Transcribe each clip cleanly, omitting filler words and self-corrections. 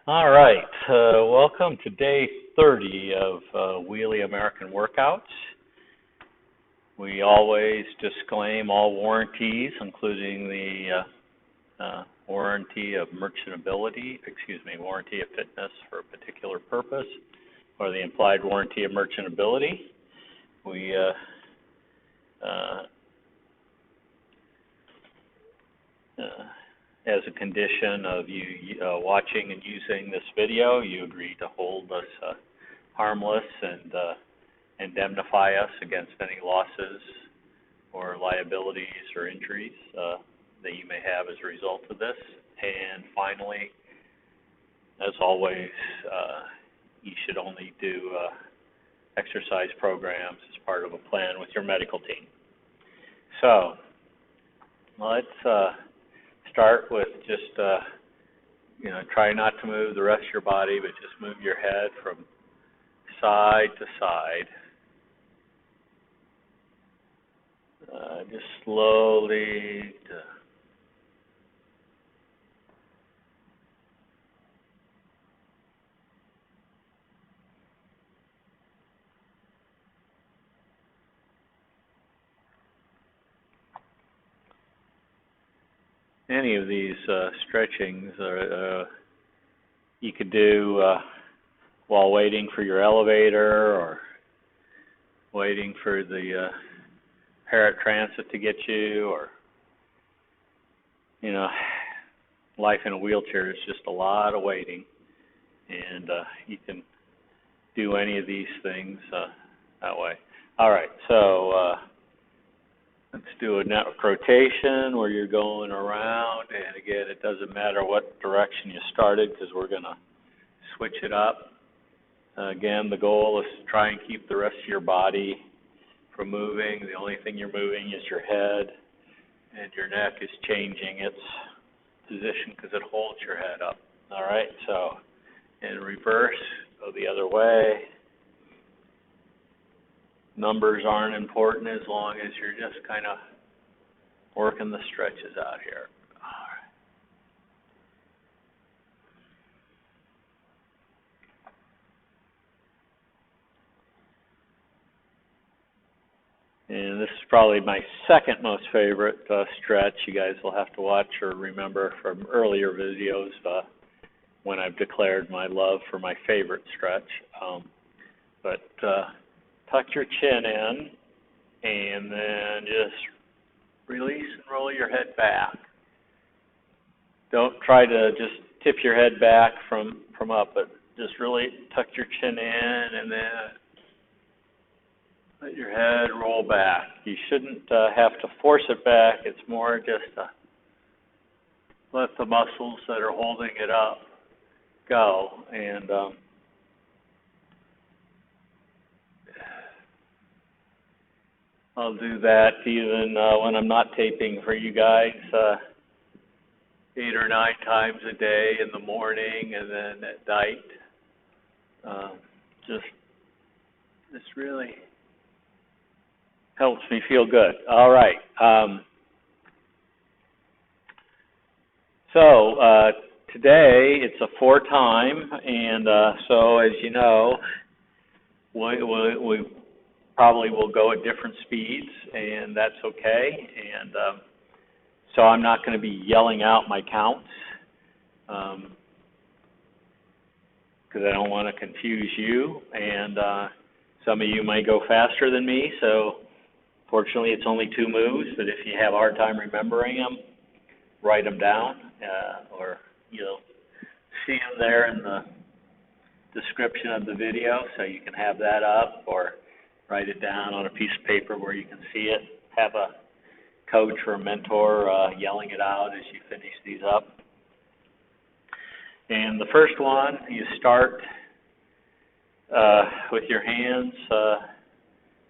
All right, welcome to day 30 of Wheelie-American workouts. We always disclaim all warranties, including the warranty of warranty of fitness for a particular purpose, or the implied warranty of merchantability. We as a condition of you watching and using this video, you agree to hold us harmless and indemnify us against any losses or liabilities or injuries that you may have as a result of this. And finally, as always, you should only do exercise programs as part of a plan with your medical team. So let's start with just, try not to move the rest of your body, but just move your head from side to side. Just slowly. Any of these stretchings you could do while waiting for your elevator or waiting for the paratransit to get you, or, life in a wheelchair is just a lot of waiting, and you can do any of these things that way. All right, so let's do a network rotation where you're going around, and again, it doesn't matter what direction you started because we're going to switch it up. Again, the goal is to try and keep the rest of your body from moving. The only thing you're moving is your head, and your neck is changing its position because it holds your head up. All right, so in reverse, go the other way. Numbers aren't important as long as you're just kind of working the stretches out here. All right. And this is probably my second most favorite stretch. You guys will have to watch or remember from earlier videos when I've declared my love for my favorite stretch. But tuck your chin in, and then just release and roll your head back. Don't try to just tip your head back from up, but just really tuck your chin in, and then let your head roll back. You shouldn't have to force it back. It's more just let the muscles that are holding it up go. And I'll do that even when I'm not taping for you guys 8 or 9 times a day in the morning and then at night. This really helps me feel good. All right. So today it's a 4-time, and so as you know, we probably will go at different speeds, and that's okay. And so I'm not going to be yelling out my counts because I don't want to confuse you. And some of you may go faster than me, so fortunately it's only 2 moves, but if you have a hard time remembering them, write them down, or you'll see them there in the description of the video, so you can have that up, or write it down on a piece of paper where you can see it. Have a coach or a mentor yelling it out as you finish these up. And the first one, you start with your hands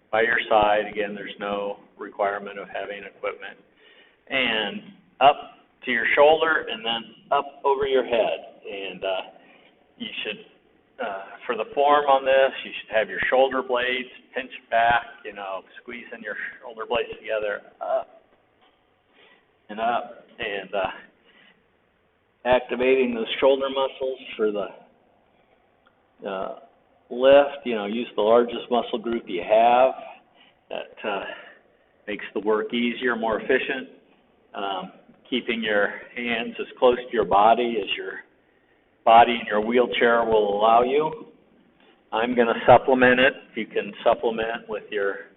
by your side. Again, there's no requirement of having equipment. And up to your shoulder, and then up over your head. And you should, for the form on this, you should have your shoulder blades pinched back, squeezing your shoulder blades together, up and up. And activating the shoulder muscles for the lift. Use the largest muscle group you have. That makes the work easier, more efficient. Keeping your hands as close to your body as your body in your wheelchair will allow you. I'm going to supplement it. You can supplement with your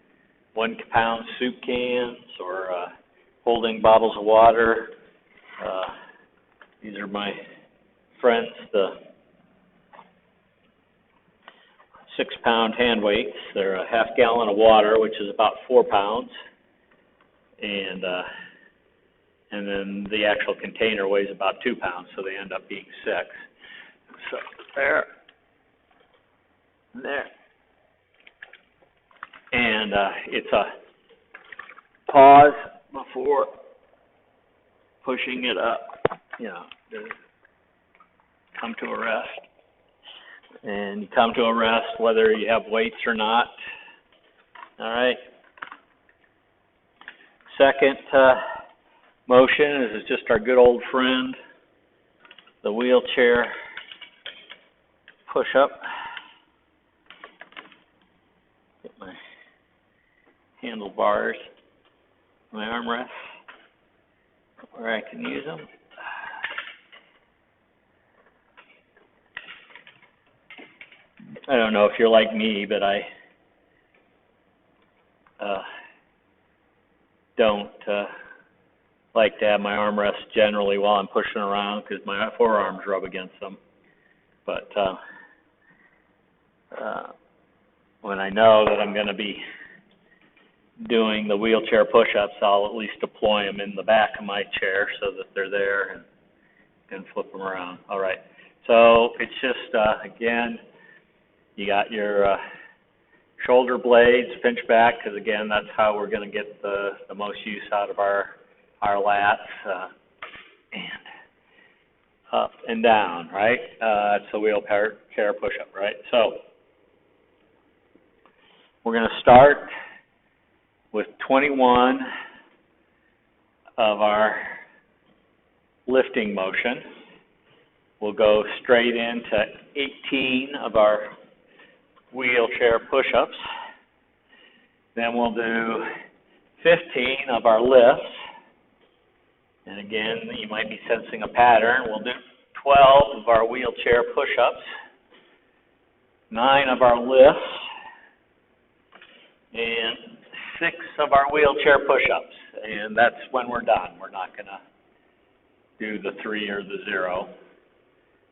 1-pound soup cans or holding bottles of water. These are my friends, the 6-pound hand weights. They're a half gallon of water, which is about 4 pounds. And then the actual container weighs about 2 pounds, so they end up being 6. So there. And it's a pause before pushing it up, come to a rest. And you come to a rest whether you have weights or not. All right. Second motion is just our good old friend, the wheelchair push-up. Get my handlebars, my armrests, where I can use them. I don't know if you're like me, but I don't like to have my armrests generally while I'm pushing around because my forearms rub against them. But when I know that I'm going to be doing the wheelchair push-ups, I'll at least deploy them in the back of my chair so that they're there and flip them around. All right. So it's just, again, you got your shoulder blades pinch back because, again, that's how we're going to get the most use out of our lats. And up and down, right? That's the wheelchair push-up, right? So we're going to start with 21 of our lifting motion. We'll go straight into 18 of our wheelchair push-ups. Then we'll do 15 of our lifts. And again, you might be sensing a pattern. We'll do 12 of our wheelchair push-ups, 9 of our lifts, and 6 of our wheelchair push-ups. And that's when we're done. We're not going to do the 3 or the 0.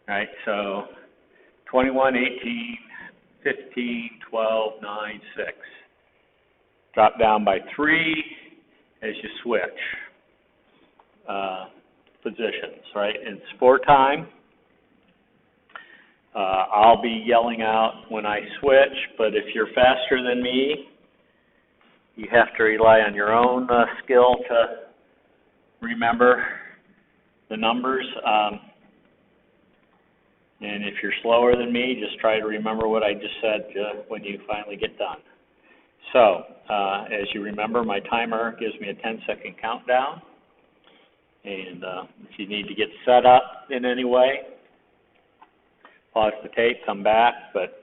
Right? So 21, 18, 15, 12, 9, 6. Drop down by 3 as you switch positions, right? It's 4 time. I'll be yelling out when I switch, but if you're faster than me, you have to rely on your own skill to remember the numbers. And if you're slower than me, just try to remember what I just said when you finally get done. So, as you remember, my timer gives me a 10-second countdown. And if you need to get set up in any way, pause the tape, come back. But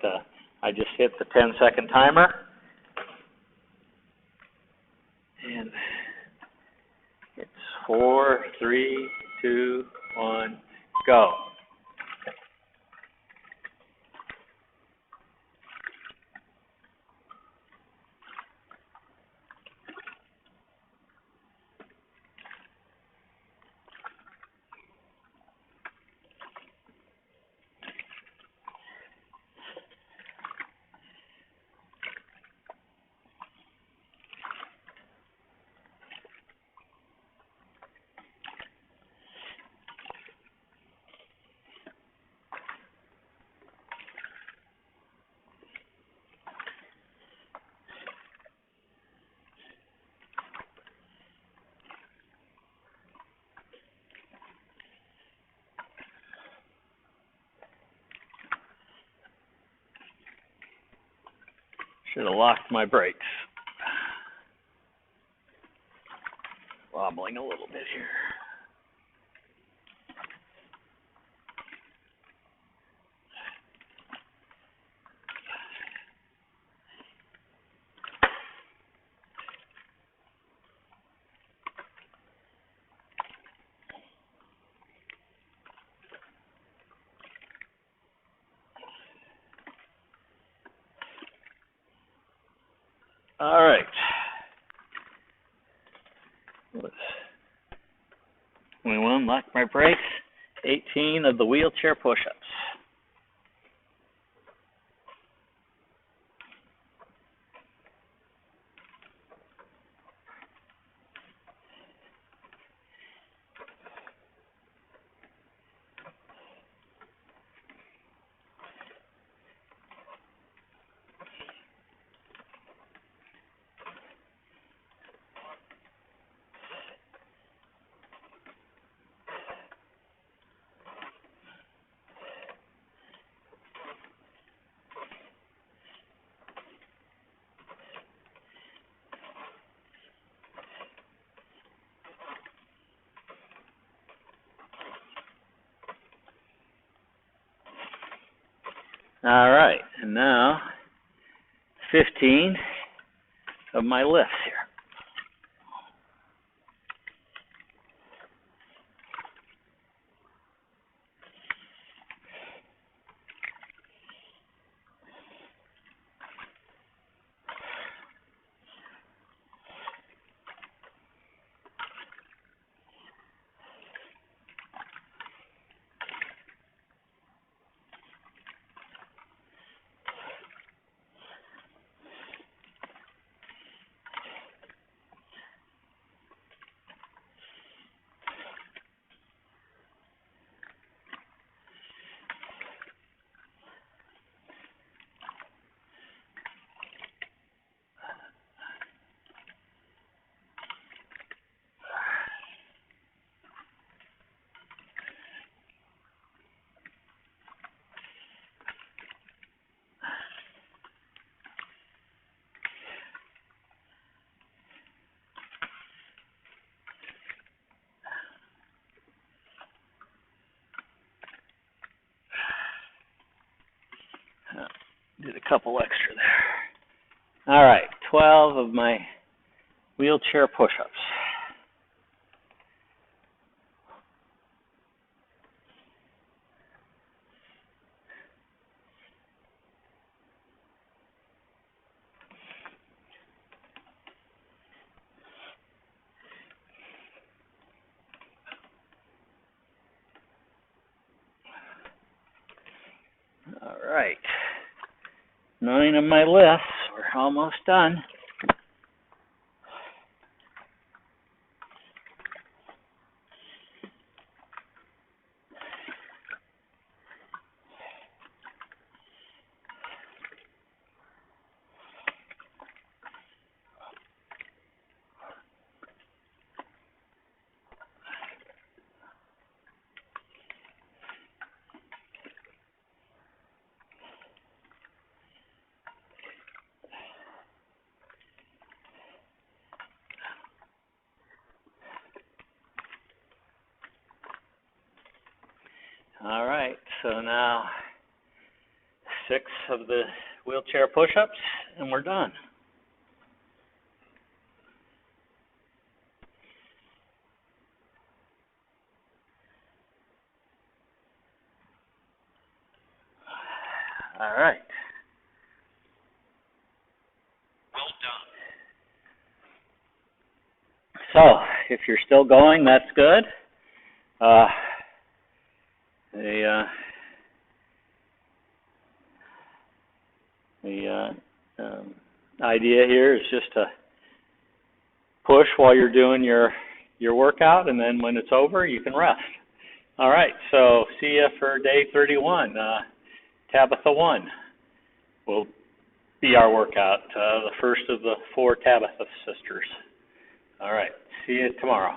I just hit the 10-second timer. And it's 4, 3, 2, 1, go. Should have locked my brakes. Wobbling a little bit here. All right. 21, lock my brakes. 18 of the wheelchair push-ups. All right, and now 15 of my lifts here. Did a couple extra there. All right, 12 of my wheelchair push-ups. All right, 9 of my lifts. We're almost done. All right, so now 6 of the wheelchair push-ups, and we're done. All right. Well done. So, if you're still going, that's good. The idea here is just to push while you're doing your workout, and then when it's over, you can rest. All right, so see you for day 31. Tabitha 1 will be our workout, the first of the 4 Tabitha sisters. All right, see you tomorrow.